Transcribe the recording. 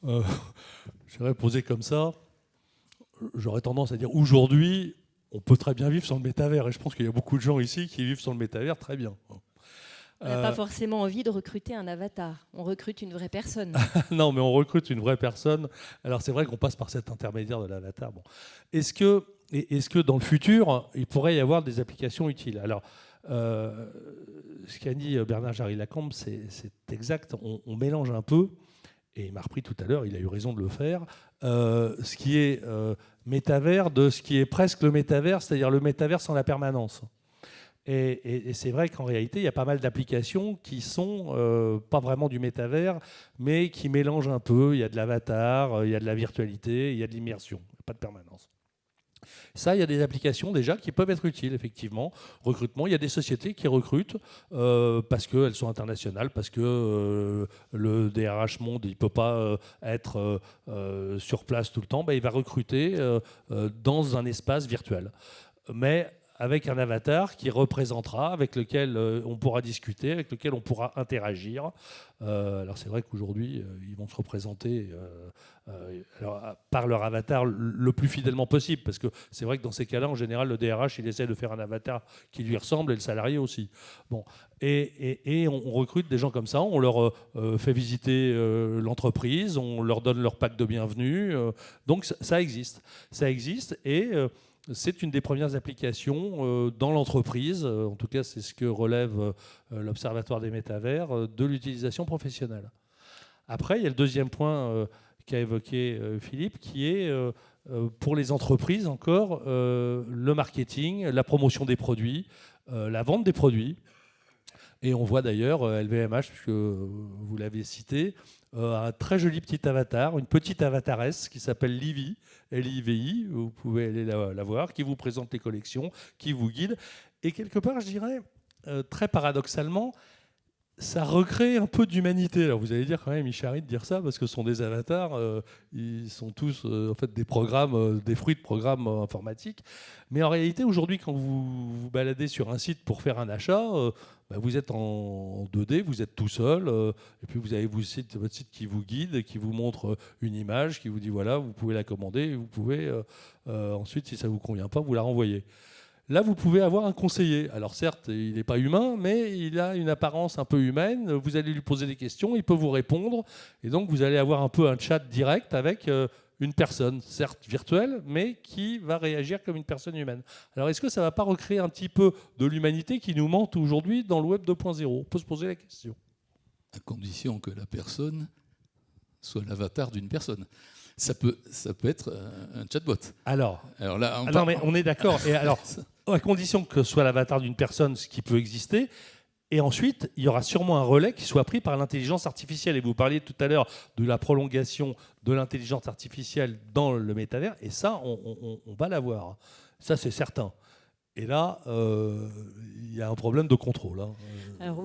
euh, j'aurais posé comme ça, j'aurais tendance à dire aujourd'hui, on peut très bien vivre sans le métavers. Et je pense qu'il y a beaucoup de gens ici qui vivent sans le métavers très bien. On n'a pas forcément envie de recruter un avatar. On recrute une vraie personne. Non, mais on recrute une vraie personne. Alors c'est vrai qu'on passe par cet intermédiaire de l'avatar. Bon. Est-ce que dans le futur, il pourrait y avoir des applications utiles? Alors, ce qu'a dit Bernard Jarry-Lacombe, c'est exact. On mélange un peu, et il m'a repris tout à l'heure, il a eu raison de le faire, ce qui est métavers de ce qui est presque le métavers, c'est-à-dire le métavers sans la permanence. Et c'est vrai qu'en réalité, il y a pas mal d'applications qui sont pas vraiment du métavers, mais qui mélangent un peu. Il y a de l'avatar, il y a de la virtualité, il y a de l'immersion, pas de permanence. Ça, il y a des applications déjà qui peuvent être utiles, effectivement. Recrutement, il y a des sociétés qui recrutent parce qu'elles sont internationales, parce que le DRH Monde, il ne peut pas être sur place tout le temps. Il va recruter dans un espace virtuel. Mais avec un avatar qui représentera, avec lequel on pourra discuter, avec lequel on pourra interagir. Alors c'est vrai qu'aujourd'hui, ils vont se représenter par leur avatar le plus fidèlement possible, parce que c'est vrai que dans ces cas-là, en général, le DRH, il essaie de faire un avatar qui lui ressemble, et le salarié aussi. Bon. Et on recrute des gens comme ça, on leur fait visiter l'entreprise, on leur donne leur pack de bienvenue. Donc ça existe. Ça existe, et c'est une des premières applications dans l'entreprise, en tout cas c'est ce que relève l'Observatoire des métavers, de l'utilisation professionnelle. Après, il y a le deuxième point qu'a évoqué Philippe, qui est pour les entreprises encore le marketing, la promotion des produits, la vente des produits. Et on voit d'ailleurs LVMH, puisque vous l'avez cité, un très joli petit avatar, une petite avataresse qui s'appelle Livy, L-I-V-I, vous pouvez aller la voir, qui vous présente les collections, qui vous guide. Et quelque part, je dirais, très paradoxalement, ça recrée un peu d'humanité. Alors vous allez dire quand même, il charrie de dire ça, parce que ce sont des avatars, ils sont tous en fait des programmes, des fruits de programmes informatiques. Mais en réalité, aujourd'hui, quand vous vous baladez sur un site pour faire un achat, vous êtes en 2D, vous êtes tout seul, et puis vous avez votre site qui vous guide, qui vous montre une image, qui vous dit voilà, vous pouvez la commander, et vous pouvez ensuite, si ça ne vous convient pas, vous la renvoyer. Là, vous pouvez avoir un conseiller. Alors certes, il n'est pas humain, mais il a une apparence un peu humaine. Vous allez lui poser des questions, il peut vous répondre. Et donc, vous allez avoir un peu un chat direct avec une personne, certes virtuelle, mais qui va réagir comme une personne humaine. Alors, est-ce que ça ne va pas recréer un petit peu de l'humanité qui nous manque aujourd'hui dans le Web 2.0 ? On peut se poser la question. À condition que la personne soit l'avatar d'une personne. Ça peut être un chatbot. Alors là, non, mais on est d'accord. Et alors, à condition que ce soit l'avatar d'une personne, ce qui peut exister, et ensuite, il y aura sûrement un relais qui soit pris par l'intelligence artificielle. Et vous parliez tout à l'heure de la prolongation de l'intelligence artificielle dans le métavers, et ça, on va l'avoir. Ça, c'est certain. Et là, il y a un problème de contrôle. Alors oui.